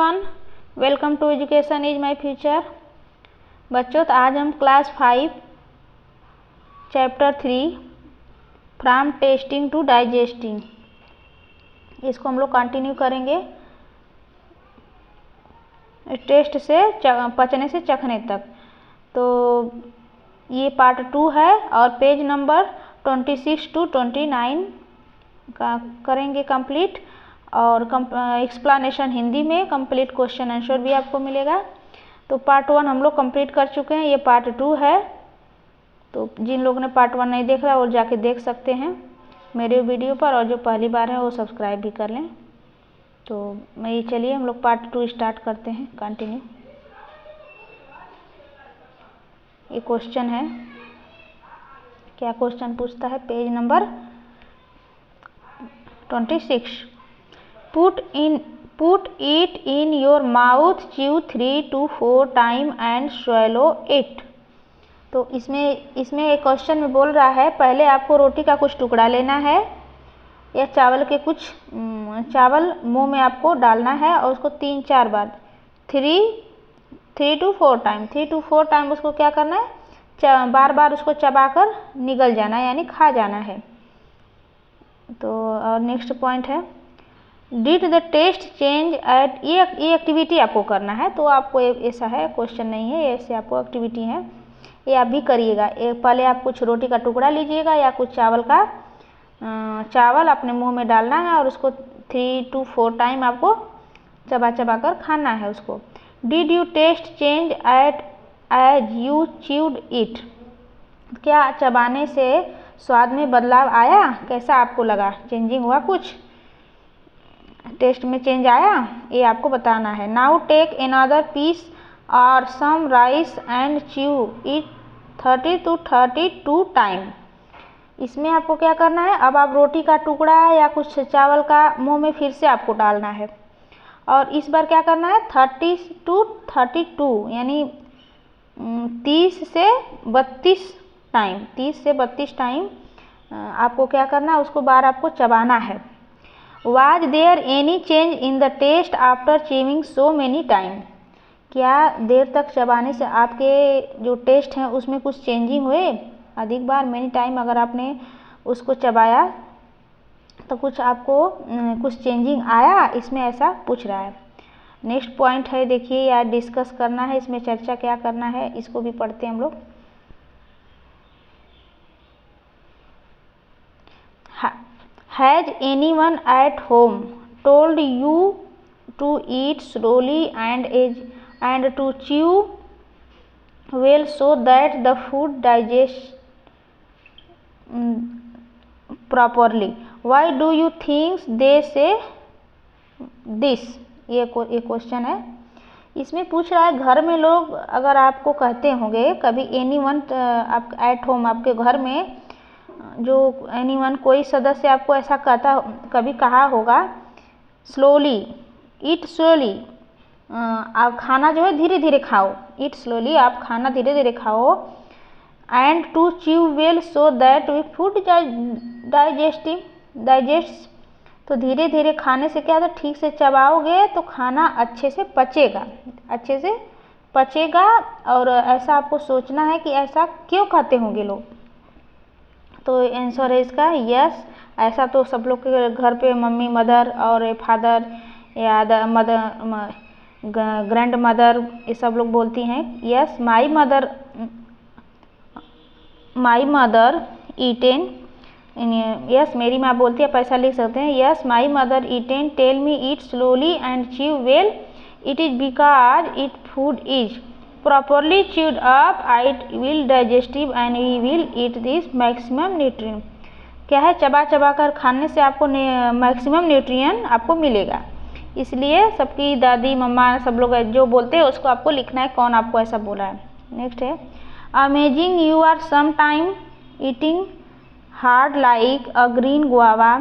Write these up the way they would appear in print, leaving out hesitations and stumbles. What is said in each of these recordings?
Everyone, welcome to education is my future. बच्चों, तो आज हम class 5 chapter 3 from tasting to digesting इसको हम लोग कंटिन्यू करेंगे, टेस्ट से पचने से चखने तक। तो ये पार्ट 2 है और पेज नंबर 26 to 29 का करेंगे कंप्लीट, और एक्सप्लेनेशन हिंदी में, कंप्लीट क्वेश्चन आंसर भी आपको मिलेगा। तो पार्ट 1 हम लोग कंप्लीट कर चुके हैं, ये पार्ट 2 है। तो जिन लोगों ने पार्ट 1 नहीं देख रहा वो जाके देख सकते हैं मेरे वीडियो पर, और जो पहली बार है वो सब्सक्राइब भी कर लें। तो मैं चलिए हम लोग पार्ट 2 स्टार्ट करते हैं, कंटिन्यू। ये क्वेश्चन है, क्या क्वेश्चन पूछता है, page number 26। Put it in your mouth, chew 3 to 4 times and swallow it। तो इसमें एक क्वेश्चन में बोल रहा है, पहले आपको रोटी का कुछ टुकड़ा लेना है या चावल के कुछ चावल मुंह में आपको डालना है और उसको 3-4 बार 3 to 4 टाइम 3 to 4 टाइम उसको क्या करना है, बार बार उसको चबाकर निगल जाना है, यानी खा जाना है। तो और नेक्स्ट पॉइंट है, did the test change eight, ये एक्टिविटी आपको करना है। तो आपको ऐसा है, क्वेश्चन नहीं है, ऐसे आपको एक्टिविटी है, ये आप भी करिएगा। पहले आप कुछ रोटी का टुकड़ा लीजिएगा या कुछ चावल अपने मुंह में डालना है और उसको 3 to 4 टाइम आपको चबा चबा कर खाना है उसको। Did you taste change at as you chewed it, क्या चबाने से स्वाद में बदलाव आया, कैसा आपको लगा, चेंजिंग हुआ, कुछ टेस्ट में चेंज आया, ये आपको बताना है। नाउ टेक अनदर पीस और some rice and chew it 30 to 32 time. इसमें आपको क्या करना है, अब आप रोटी का टुकड़ा या कुछ चावल का मुंह में फिर से आपको डालना है और इस बार क्या करना है 30 to 32 यानी 30 से 32 टाइम 30 से 32 टाइम आपको क्या करना है, उसको बार आपको चबाना है। Was there any change in the taste after chewing so many time? क्या देर तक चबाने से आपके जो टेस्ट हैं उसमें कुछ चेंजिंग हुए, अधिक बार, मेनी टाइम अगर आपने उसको चबाया तो कुछ आपको कुछ चेंजिंग आया, इसमें ऐसा पूछ रहा है। नेक्स्ट पॉइंट है, देखिए यार, डिस्कस करना है, इसमें चर्चा क्या करना है, इसको भी पढ़ते हैं हम लोग। Has anyone at home told you to eat slowly and to chew well so that the food digests properly? Why do you think they say this? ये क्वेश्चन है, इसमें पूछ रहा है, घर में लोग अगर आपको कहते होंगे कभी, एनीवन आप एट होम, आपके घर में जो एनीवन कोई सदस्य आपको ऐसा कभी कहा होगा, स्लोली, ईट स्लोली, आप खाना जो है धीरे धीरे खाओ, ईट स्लोली, आप खाना धीरे धीरे खाओ, and to chew well so that we food digest, तो धीरे धीरे खाने से क्या होता है, ठीक से चबाओगे तो खाना अच्छे से पचेगा। और ऐसा आपको सोचना है कि ऐसा क्यों खाते होंगे लोग। तो आंसर है इसका यस। ऐसा तो सब लोग के घर पे मम्मी, मदर और फादर या ग्रैंड मदर, ये सब लोग बोलती हैं yes, my mother eaten, yes मेरी माँ बोलती है, पैसा लिख सकते हैं, yes my mother eaten tell me eat slowly and chew well, it is because it food is properly chewed up, it will digestive and we will eat this maximum nutrient। क्या है, चबा कर खाने से आपको मैक्सिमम न्यूट्रिएंट आपको मिलेगा, इसलिए सबकी दादी, मम्मा, सब लोग जो बोलते हैं उसको आपको लिखना है, कौन आपको ऐसा बोला है। नेक्स्ट है, amazing you are some time eating hard like a green guava,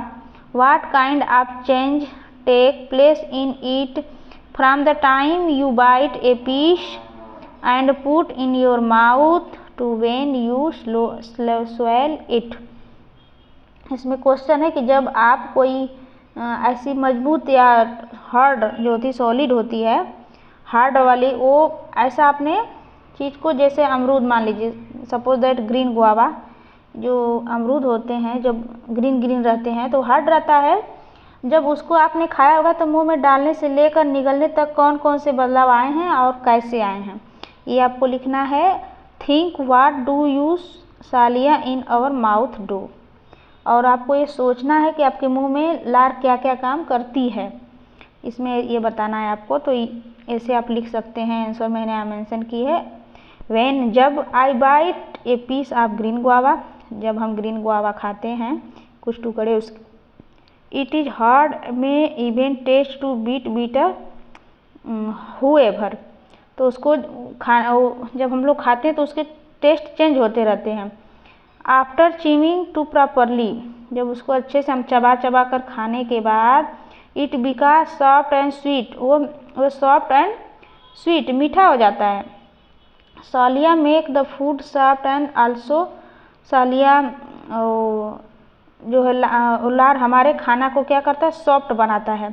what kind of change take place in it from the time you bite a piece and put in your mouth to when you swallow it। इसमें question है कि जब आप कोई ऐसी मजबूत या hard जो होती सॉलिड होती है, हार्ड वाली, वो ऐसा आपने चीज़ को, जैसे अमरूद मान लीजिए, सपोज दैट ग्रीन गुआवा, जो अमरूद होते हैं जब ग्रीन ग्रीन रहते हैं तो हार्ड रहता है। जब उसको आपने खाया होगा तो मुंह में डालने से लेकर निगलने तक कौन कौन से बदलाव आए हैं और कैसे आए हैं, ये आपको लिखना है। Think what do you saliva in our mouth do, और आपको ये सोचना है कि आपके मुंह में लार क्या क्या काम करती है, इसमें ये बताना है आपको। तो ऐसे आप लिख सकते हैं, आंसर मैंने यहाँ मेंशन की है। व्हेन, जब, I bite a piece of green guava, जब हम ग्रीन गुआवा खाते हैं कुछ टुकड़े उसके, इट इज़ हार्ड में even taste to bit bitter however, तो उसको जब हम लोग खाते हैं तो उसके टेस्ट चेंज होते रहते हैं। आफ्टर च्यूइंग टू प्रॉपरली, जब उसको अच्छे से हम चबा चबा कर खाने के बाद, it became soft and sweet, वो सॉफ्ट एंड स्वीट, मीठा हो जाता है। Saliva make the food soft and also, saliva जो है लार हमारे खाना को क्या करता है, सॉफ्ट बनाता है।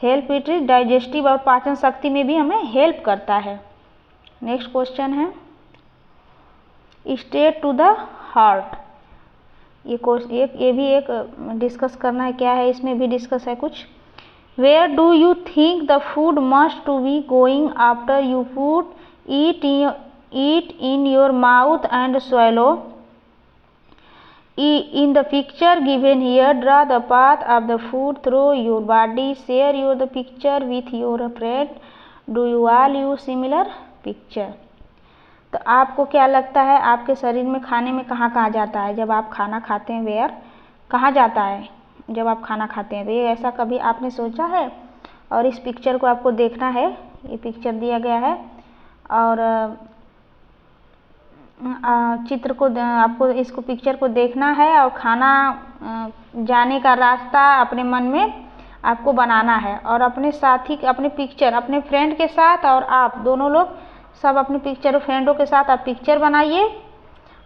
हेल्प इट डाइजेस्टिव, और पाचन शक्ति में भी हमें हेल्प करता है। नेक्स्ट क्वेश्चन है स्ट्रेट टू द हार्ट, ये भी एक डिस्कस करना है, क्या है इसमें भी डिस्कस है कुछ। Where do you think the food must to be going after you put eat in your mouth and swallow? In the picture given here, draw the path of the food through your body. Share the picture with your friend. Do you all use similar picture? तो आपको क्या लगता है आपके शरीर में खाने में कहाँ कहाँ जाता है जब आप खाना खाते हैं, वेयर कहाँ जाता है जब आप खाना खाते हैं, तो ये ऐसा कभी आपने सोचा है? और इस पिक्चर को आपको देखना है, ये पिक्चर दिया गया है और चित्र को आपको इसको पिक्चर को देखना है और खाना जाने का रास्ता अपने मन में आपको बनाना है, और अपने साथी अपने पिक्चर अपने फ्रेंड के साथ, और आप दोनों लोग सब अपने पिक्चर फ्रेंडों के साथ आप पिक्चर बनाइए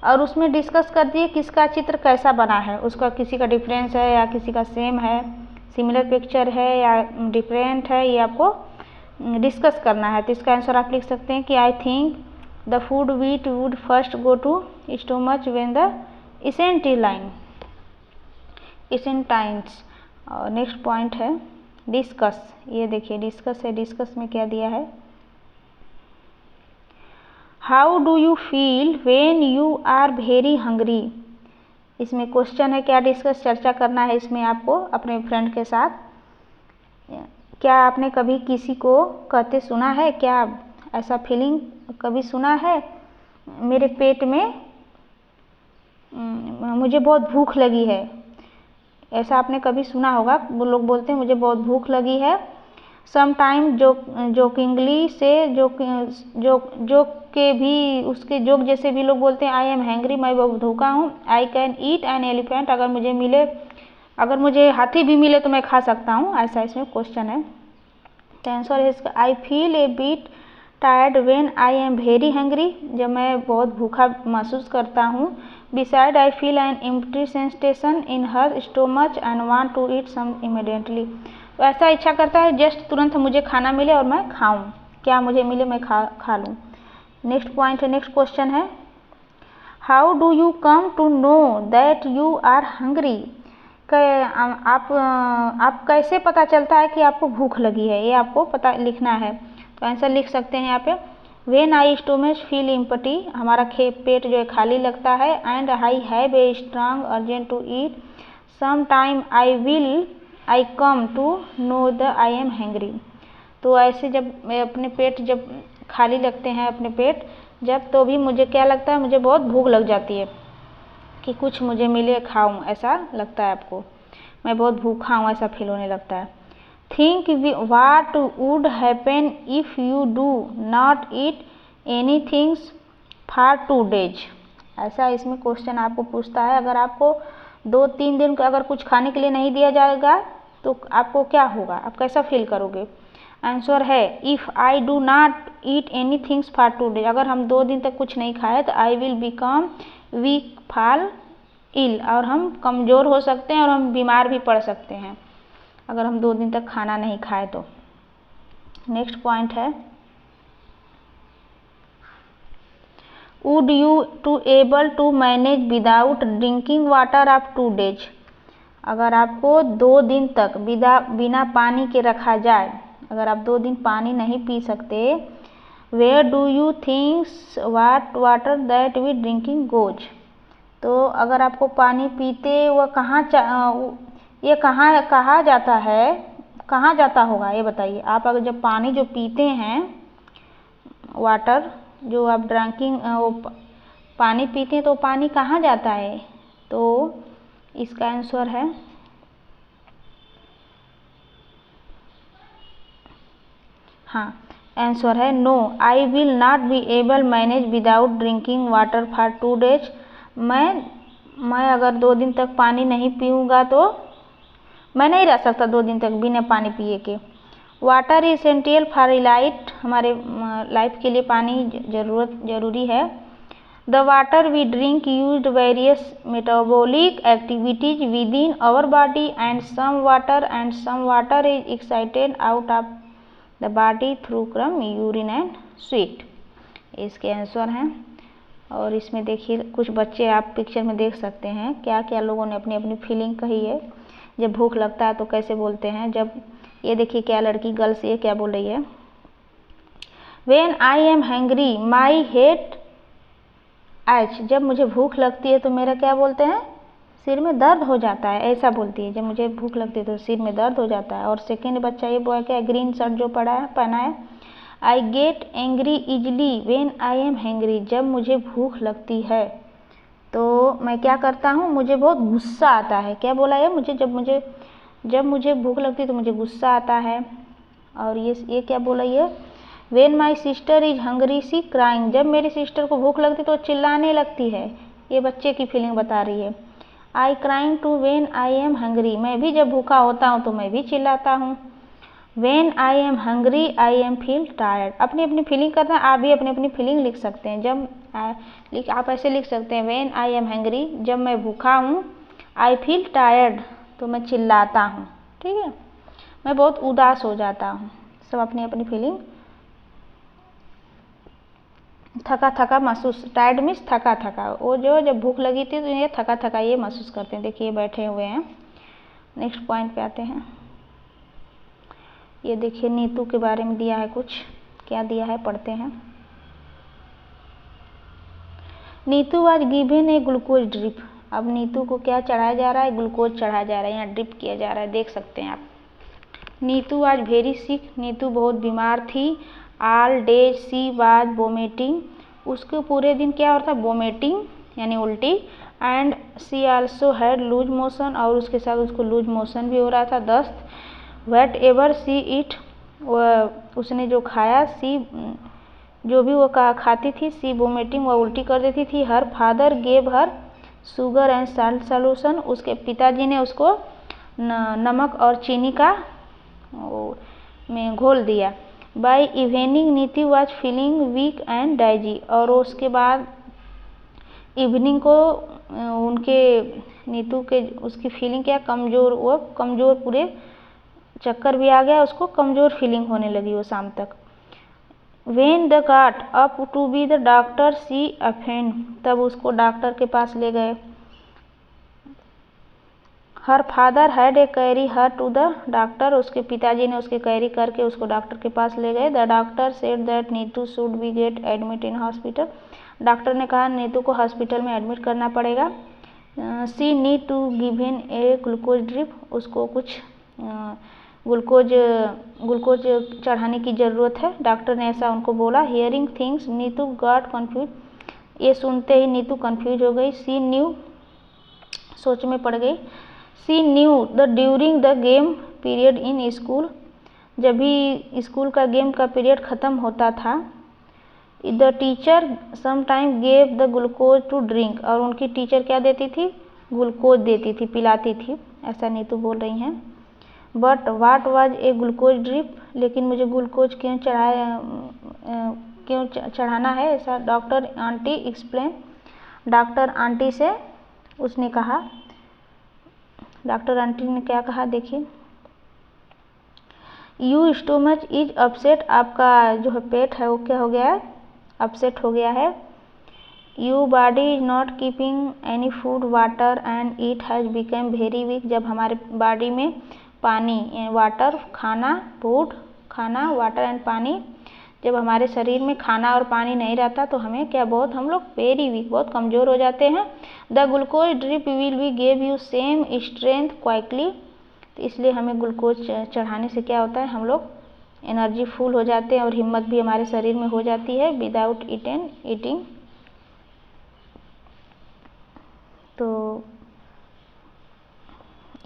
और उसमें डिस्कस कर दिए किसका चित्र कैसा बना है, उसका किसी का डिफरेंस है या किसी का सेम है, सिमिलर पिक्चर है या डिफरेंट है, ये आपको डिस्कस करना है। तो इसका आंसर आप लिख सकते हैं कि I think the food we eat would first go to stomach when the intestines. और नेक्स्ट पॉइंट है डिस्कस, ये देखिए डिस्कस है, डिस्कस में क्या दिया है, how do you feel when you are very hungry. इसमें क्वेश्चन है क्या डिस्कस चर्चा करना है इसमें आपको अपने फ्रेंड के साथ। क्या आपने कभी किसी को कहते सुना है, क्या ऐसा फीलिंग कभी सुना है, मेरे पेट में मुझे बहुत भूख लगी है, ऐसा आपने कभी सुना होगा, वो लोग बोलते हैं मुझे बहुत भूख लगी है। समटाइम जोकिंगली से जोक के भी उसके जोक जैसे भी लोग बोलते हैं आई एम हैंग्री, मैं बहुत भूखा हूँ। I can eat an elephant, अगर मुझे हाथी भी मिले तो मैं खा सकता हूँ, ऐसा इसमें क्वेश्चन है। तो आंसर है इसका I feel a bit tired when I am very hungry, जब मैं बहुत भूखा महसूस करता हूँ। Beside I feel an empty sensation in her stomach and want to eat some immediately, तो ऐसा इच्छा करता है जस्ट तुरंत मुझे खाना मिले और मैं खाऊं, क्या मुझे मिले मैं खा लूँ। नेक्स्ट पॉइंट है, नेक्स्ट क्वेश्चन है how do you come to know that you are hungry, आप कैसे पता चलता है कि आपको भूख लगी है, ये आपको पता लिखना है। तो आंसर लिख सकते हैं यहाँ पे when I stomach feel empty, हमारा पेट जो है खाली लगता है, and I have a strong urgent to eat, some time I come to know the I am hungry. तो ऐसे जब मैं अपने पेट जब खाली लगते हैं अपने पेट जब, तो भी मुझे क्या लगता है, मुझे बहुत भूख लग जाती है कि कुछ मुझे मिले खाऊं, ऐसा लगता है आपको, मैं बहुत भूखा हूँ ऐसा फील होने लगता है। Think what would happen if you do not eat any things for 2 days, ऐसा इसमें क्वेश्चन आपको पूछता है अगर आपको 2-3 दिन का अगर कुछ खाने के लिए नहीं दिया जाएगा तो आपको क्या होगा, आप कैसा फील करोगे। आंसर है if I do not eat any things for 2 days, अगर हम 2 दिन तक कुछ नहीं खाए तो I will become weak fall ill, और हम कमज़ोर हो सकते हैं और हम बीमार भी पड़ सकते हैं। अगर हम 2 दिन तक खाना नहीं खाए तो। नेक्स्ट पॉइंट है, would you to able to manage without drinking water of 2 days। अगर आपको 2 दिन तक बिना पानी के रखा जाए, अगर आप 2 दिन पानी नहीं पी सकते, where do you thinks water that we drinking goes. तो अगर आपको पानी पीते वह ये कहाँ जाता है, कहाँ जाता होगा ये बताइए। आप अगर जब पानी जो पीते हैं, वाटर जो आप ड्रिंकिंग वो पानी पीते हैं, तो पानी कहाँ जाता है। तो इसका आंसर है, हाँ आंसर है no, I will not be able manage without drinking water for 2 days। मैं अगर 2 दिन तक पानी नहीं पीऊँगा तो मैं नहीं रह सकता 2 दिन तक बिना पानी पिए के। Water is essential for life, हमारे लाइफ के लिए पानी जरूरी है। The water we drink used various metabolic activities within our body and some water is excited out of the body through क्रम यूरिन एंड स्वीट। इसके answer हैं। और इसमें देखिए कुछ बच्चे आप पिक्चर में देख सकते हैं क्या क्या लोगों ने अपनी अपनी फीलिंग कही है। जब भूख लगता है तो कैसे बोलते हैं। जब ये देखिए क्या लड़की गर्ल्स ये क्या बोल रही है, when I am hangry my head H. जब मुझे भूख लगती है तो मेरा क्या बोलते हैं, सिर में दर्द हो जाता है, ऐसा बोलती है। जब मुझे भूख लगती है तो सिर में दर्द हो जाता है। और सेकेंड बच्चा ये बोला क्या, ग्रीन शर्ट जो पहना है, I get angry easily when I am hangry. जब मुझे भूख लगती है तो मैं क्या करता हूँ, मुझे बहुत गुस्सा आता है। क्या बोला है, जब मुझे भूख लगती है तो मुझे गुस्सा आता है। और ये क्या बोला ये, when my sister is hungry she crying. जब मेरी सिस्टर को भूख लगती तो चिल्लाने लगती है। ये बच्चे की फीलिंग बता रही है। I crying too when I am hungry. मैं भी जब भूखा होता हूँ तो मैं भी चिल्लाता हूँ। When I am hungry I am feel tired. अपनी अपनी फीलिंग करना, आप भी अपनी अपनी फीलिंग लिख सकते हैं। जब आप ऐसे लिख सकते हैं, व्हेन आई एम हंग्री, जब मैं भूखा हूँ, आई फील टायर्ड, तो मैं चिल्लाता हूँ। ठीक है, मैं बहुत उदास हो जाता हूँ। सब अपनी अपनी फीलिंग, थका थका महसूस, टायर्ड मीन्स थका थका। वो जो जब भूख लगी थी तो ये थका थका ये महसूस करते हैं। देखिए बैठे हुए हैं। नेक्स्ट पॉइंट पे आते हैं। ये देखिए नीतू के बारे में दिया है कुछ, क्या दिया है पढ़ते हैं। Neetu was given a glucose drip. अब नीतू को क्या चढ़ाया जा रहा है, ग्लूकोज चढ़ाया जा रहा है, यहाँ ड्रिप किया जा रहा है, देख सकते हैं आप। Neetu was very sick. Neetu बहुत बीमार थी। All day she was vomiting. उसको पूरे दिन क्या होता है, वोमिटिंग यानी उल्टी। And she also had loose motion, और उसके साथ उसको लूज मोशन भी हो रहा था, दस्त। वट एवर सी इट, उसने जो खाया, सी जो भी वो खाती थी, सी वोमिटिंग, वह उल्टी कर देती थी। Her father gave her sugar and salt solution. उसके पिताजी ने उसको नमक और चीनी का में घोल दिया। By evening Neetu was feeling weak and dizzy. और उसके बाद इवनिंग को नीतू के उसकी फीलिंग क्या, कमज़ोर, वो कमज़ोर, पूरे चक्कर भी आ गया, उसको कमज़ोर फीलिंग होने लगी वो शाम तक। When the got up to be the doctor she offend. तब उसको डॉक्टर के पास ले गए। Her father had a carry her to the doctor. उसके पिताजी ने उसके कैरी करके उसको डॉक्टर के पास ले गए। The doctor said that Neetu should be get admit in hospital. Doctor ने कहा नीतू को हॉस्पिटल में एडमिट करना पड़ेगा। She need to given a glucose drip. उसको कुछ ग्लूकोज चढ़ाने की ज़रूरत है। डॉक्टर ने ऐसा उनको बोला। Hearing things Neetu got confuse. ये सुनते ही नीतू कन्फ्यूज हो गई। सी न्यू, सोच में पड़ गई। She knew the during the game period in school. जब भी स्कूल का गेम का पीरियड ख़त्म होता था, the teacher sometime gave the glucose to drink. और उनकी टीचर क्या देती थी, ग्लूकोज देती थी, पिलाती थी, ऐसा नीतू बोल रही हैं। But what was a glucose drip. लेकिन मुझे ग्लूकोज क्यों चढ़ाना है, ऐसा doctor aunty explain. Doctor aunty से उसने कहा, डॉक्टर आंटी ने क्या कहा देखिए। यू स्टोमच इज अपसेट, आपका जो है पेट है वो क्या हो गया है, अपसेट हो गया है। You body is not keeping any food water and it has become very week, जब हमारे बॉडी में पानी वाटर खाना फूड खाना वाटर एंड पानी, जब हमारे शरीर में खाना और पानी नहीं रहता तो हमें क्या बहुत हम लोग वेरी वीक बहुत कमज़ोर हो जाते हैं। The glucose drip will be gave you same strength Quickly, तो इसलिए हमें ग्लूकोज चढ़ाने से क्या होता है, हम लोग एनर्जी फुल हो जाते हैं और हिम्मत भी हमारे शरीर में हो जाती है विदाउट ईटिंग। तो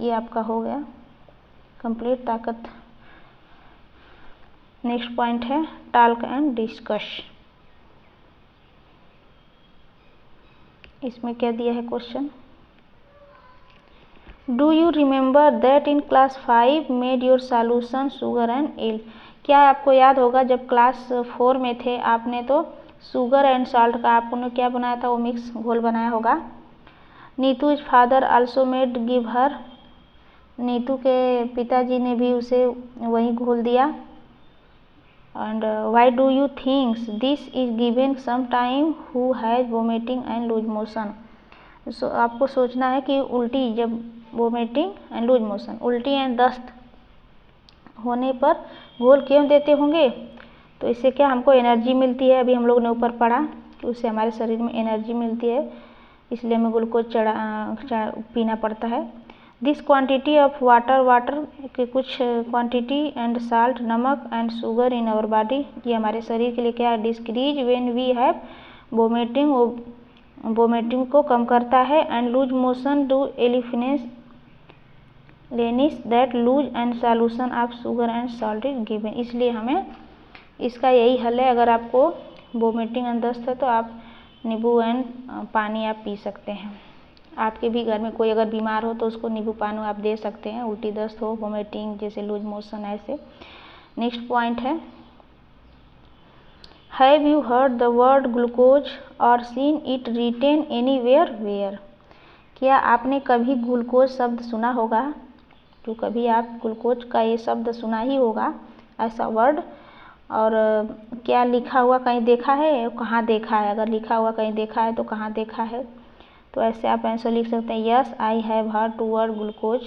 ये आपका हो गया कंप्लीट ताकत। नेक्स्ट पॉइंट है टॉक एंड डिस्कस। इसमें क्या दिया है question, do you remember that in class 5 made your solution sugar and L, क्या आपको याद होगा जब क्लास 4 में थे आपने तो शुगर एंड सॉल्ट का आपने क्या बनाया था, वो मिक्स घोल बनाया होगा। Neetu is father also made give her, Neetu के पिताजी ने भी उसे वही घोल दिया। And why do you thinks this is given some time who has vomiting and loose motion, आपको सोचना है कि उल्टी जब वोमिटिंग एंड लूज मोशन उल्टी एंड दस्त होने पर घोल क्यों देते होंगे, तो इससे क्या हमको एनर्जी मिलती है, अभी हम लोग ने ऊपर पढ़ा कि उससे हमारे शरीर में एनर्जी मिलती है, इसलिए हमें ग्लूकोज पीना पड़ता है। दिस क्वांटिटी ऑफ वाटर के कुछ क्वांटिटी एंड साल्ट नमक and sugar in our body, ये हमारे शरीर के लिए क्या decrease when we have vomiting को कम करता है। एंड लूज मोशन डू लेनिस that loose and solution of sugar and salt is given, इसलिए हमें इसका यही हल है, अगर आपको वोमिटिंग एंड दस्त है तो आप नींबू एंड पानी आप पी सकते हैं। आपके भी घर में कोई अगर बीमार हो तो उसको नींबू पानी आप दे सकते हैं, उल्टी दस्त हो वोमिटिंग जैसे लूज मोशन ऐसे। नेक्स्ट पॉइंट है have you heard the word glucose और seen it written anywhere where, क्या आपने कभी ग्लूकोज शब्द सुना होगा, तो कभी आप ग्लूकोज का ये शब्द सुना ही होगा ऐसा वर्ड, और क्या लिखा हुआ कहीं देखा है, कहाँ देखा है, अगर लिखा हुआ कहीं देखा है तो कहाँ देखा है, तो ऐसे आप आंसर लिख सकते हैं yes I have heard to word glucose,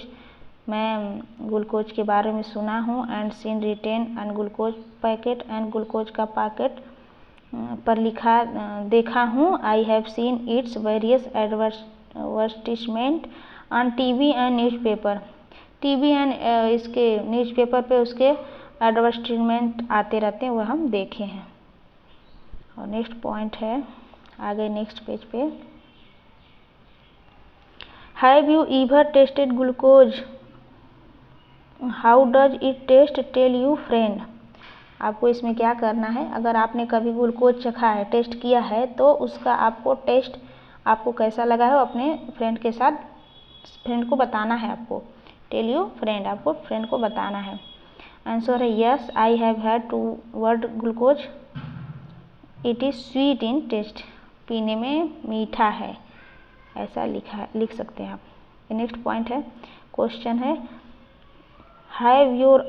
मैं ग्लूकोज के बारे में सुना हूँ। And seen written and glucose packet and glucose का पैकेट पर लिखा देखा हूँ। I have seen its various advertisement on TV and newspaper, TV and इसके न्यूज़पेपर पे उसके एडवर्टिजमेंट आते रहते हैं, वह हम देखे हैं। और नेक्स्ट पॉइंट है आगे नेक्स्ट पेज पे, have you ever tasted glucose, how does it taste, tell you friend, आपको इसमें क्या करना है, अगर आपने कभी ग्लूकोज चखा है टेस्ट किया है तो उसका आपको टेस्ट आपको कैसा लगा है अपने फ्रेंड के साथ फ्रेंड को बताना है, आपको टेल यू फ्रेंड आपको फ्रेंड को बताना है। आंसर है yes I have had to word glucose it is sweet in taste, पीने में मीठा है ऐसा लिख सकते हैं आप। नेक्स्ट पॉइंट है क्वेश्चन है have your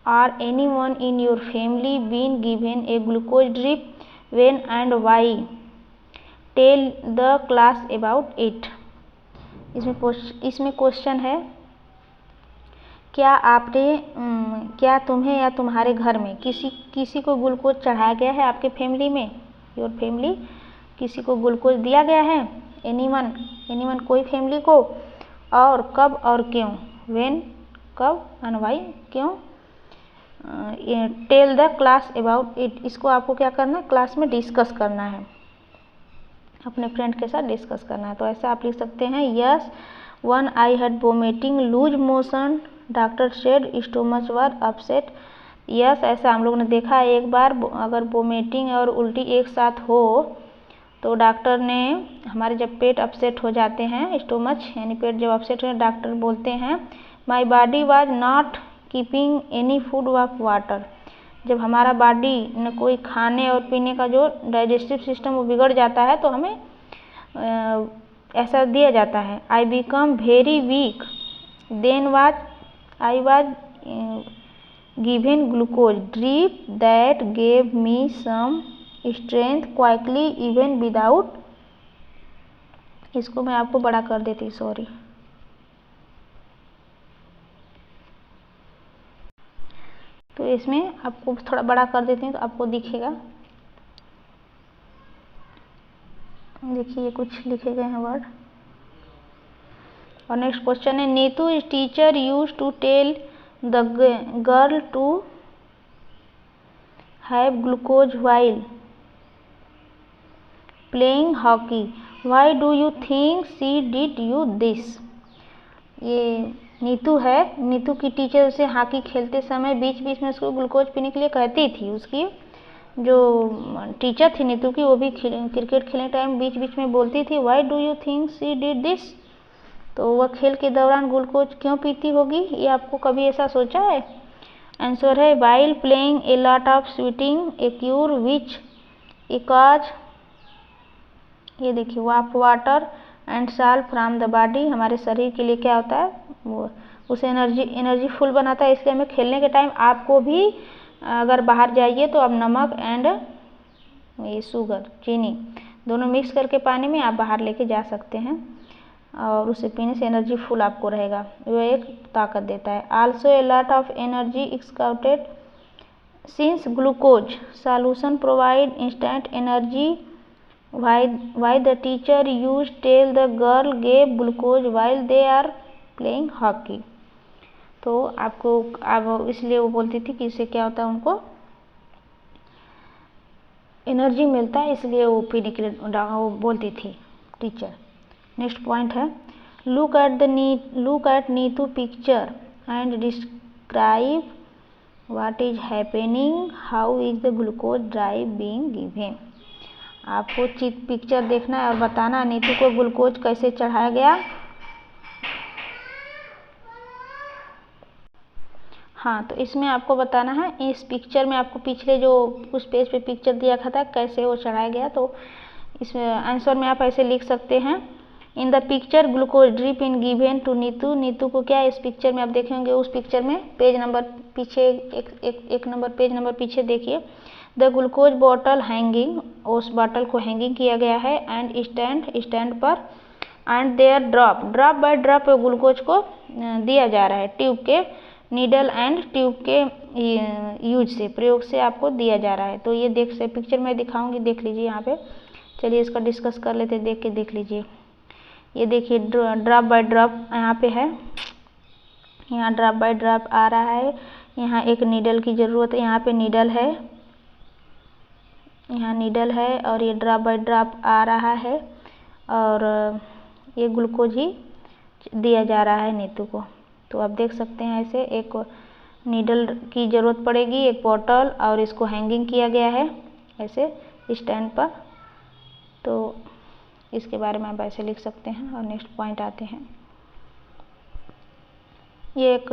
are any one in your family been given a glucose drip when and why, tell the class about it, इसमें क्वेश्चन है क्या तुम्हें या तुम्हारे घर में किसी को ग्लूकोज चढ़ाया गया है, आपके फैमिली में योर फैमिली किसी को ग्लूकोज दिया गया है, एनीवन कोई फैमिली को, और कब और क्यों, व्हेन कब एंड वाई क्यों, tell the class about it, इसको आपको क्या करना है क्लास में डिस्कस करना है, अपने फ्रेंड के साथ डिस्कस करना है। तो ऐसा आप लिख सकते हैं yes one I had vomiting loose motion doctor said stomach were upset, yes ऐसा हम लोग ने देखा है एक बार, अगर वोमिटिंग और उल्टी एक साथ हो तो डॉक्टर ने हमारे जब पेट अपसेट हो जाते हैं स्टोमच यानी पेट जब अपसेट हो डॉक्टर बोलते हैं my body was not keeping any food of water, जब हमारा बॉडी न कोई खाने और पीने का जो डाइजेस्टिव सिस्टम वो बिगड़ जाता है तो हमें ऐसा दिया जाता है I become very weak then was I was given glucose drip that gave me some strength quickly even without, इसको मैं आपको बड़ा कर देती, सॉरी, तो इसमें आपको थोड़ा बड़ा कर देती हूँ तो आपको दिखेगा। देखिए ये कुछ लिखे गए हैं वर्ड। और नेक्स्ट क्वेश्चन है, Neetu is teacher use to tell the girl to have glucose while playing hockey, why do you think she did you this. ये नीतू है, नीतू की टीचर उसे हॉकी खेलते समय बीच बीच में उसको ग्लूकोज पीने के लिए कहती थी। उसकी जो टीचर थी नीतू की, वो भी क्रिकेट खेलने टाइम बीच बीच में बोलती थी, Y do you think she did this. तो वह खेल के दौरान ग्लूकोज क्यों पीती होगी, ये आपको कभी ऐसा सोचा है? आंसर है, while playing a lot of sweating occur which causes, ये देखिए water and salt from the body, हमारे शरीर के लिए क्या होता है, वो उसे एनर्जी फुल बनाता है। इसलिए हमें खेलने के टाइम आपको भी अगर बाहर जाइए तो आप नमक एंड ये शुगर, चीनी दोनों मिक्स करके पानी में आप बाहर लेके जा सकते हैं और उसे पीने से एनर्जी फुल आपको रहेगा, वो एक ताकत देता है। Also a lot of energy exhausted since glucose solution provide instant energy, why the teacher used tell the girl gave glucose while they are playing hockey। तो आपको अब इसलिए वो बोलती थी कि इससे क्या होता है, उनको एनर्जी मिलता है, इसलिए वो पीने के लिए वो बोलती थी टीचर। नेक्स्ट पॉइंट है, look at Neetu picture and describe what is happening, how is the glucose drive being given. आपको पिक्चर देखना है और बताना नीतू को ग्लूकोज कैसे चढ़ाया गया। हाँ, तो इसमें आपको बताना है, इस पिक्चर में आपको पिछले जो उस पेज पे पिक्चर दिया था कैसे वो चढ़ाया गया, तो इसमें आंसर में आप ऐसे लिख सकते हैं, in the picture glucose drip in given to Neetu. Neetu को क्या इस पिक्चर में आप देखेंगे, उस पिक्चर में पेज नंबर पीछे एक नंबर पेज नंबर पीछे देखिए, द ग्लूकोज बॉटल हैंगिंग, उस बॉटल को हैंगिंग किया गया है, एंड स्टैंड पर, and there drop by drop glucose को दिया जा रहा है, ट्यूब के नीडल एंड ट्यूब के यूज से, प्रयोग से आपको दिया जा रहा है। तो ये देख से पिक्चर में दिखाऊंगी, देख लीजिए यहाँ पे। चलिए इसका डिस्कस कर लेते हैं, देख के देख लीजिए। ये देखिए ड्रॉप बाय ड्रॉप यहाँ पे है, यहाँ ड्रॉप बाय ड्रॉप आ रहा है, यहाँ एक नीडल की ज़रूरत है, यहाँ पे नीडल है, यहाँ नीडल है, और ये ड्रॉप बाय ड्रॉप आ रहा है, और ये ग्लूकोज ही दिया जा रहा है नीतू को। तो आप देख सकते हैं ऐसे एक नीडल की ज़रूरत पड़ेगी, एक बॉटल, और इसको हैंगिंग किया गया है ऐसे स्टैंड पर। तो इसके बारे में आप ऐसे लिख सकते हैं। और नेक्स्ट पॉइंट आते हैं, ये एक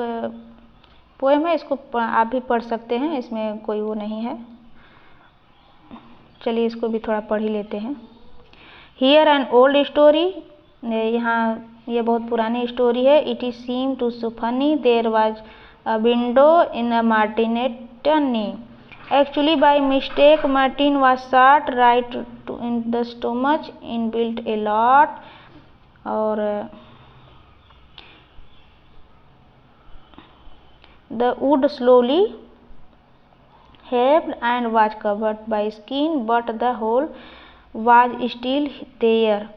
पोएम है, इसको आप भी पढ़ सकते हैं, इसमें कोई वो नहीं है। चलिए इसको भी थोड़ा पढ़ ही लेते हैं। हियर एन ओल्ड स्टोरी, यहाँ ये बहुत पुरानी स्टोरी है। It is seem to so funny, there was a window in a मार्टिनेटनी, actually by mistake Martin was shot right in the stomach, in built a lot, और the wood slowly heaved and was covered by skin, but the hole was still there.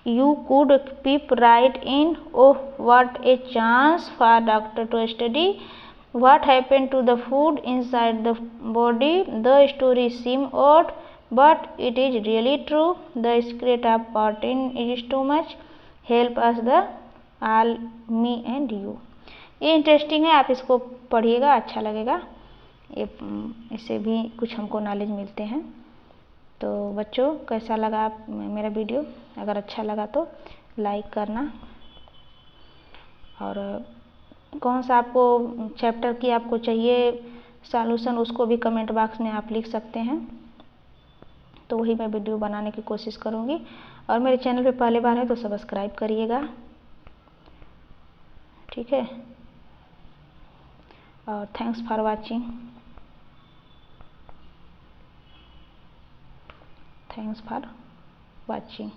You could peep right in. Oh, what a chance for doctor to study what happened to the food inside the body. The story seems odd, but it is really true. The secret of protein is too much. Help us the all, me and you. ये interesting है, आप इसको पढ़िएगा, अच्छा लगेगा। ये इससे भी कुछ हमको नॉलेज मिलते हैं। तो बच्चों, कैसा लगा मेरा वीडियो? अगर अच्छा लगा तो लाइक करना, और कौन सा आपको चैप्टर की आपको चाहिए सॉल्यूशन, उसको भी कमेंट बॉक्स में आप लिख सकते हैं, तो वही मैं वीडियो बनाने की कोशिश करूँगी। और मेरे चैनल पे पहली बार है तो सब्सक्राइब करिएगा, ठीक है। और thanks for watching. Thanks for watching.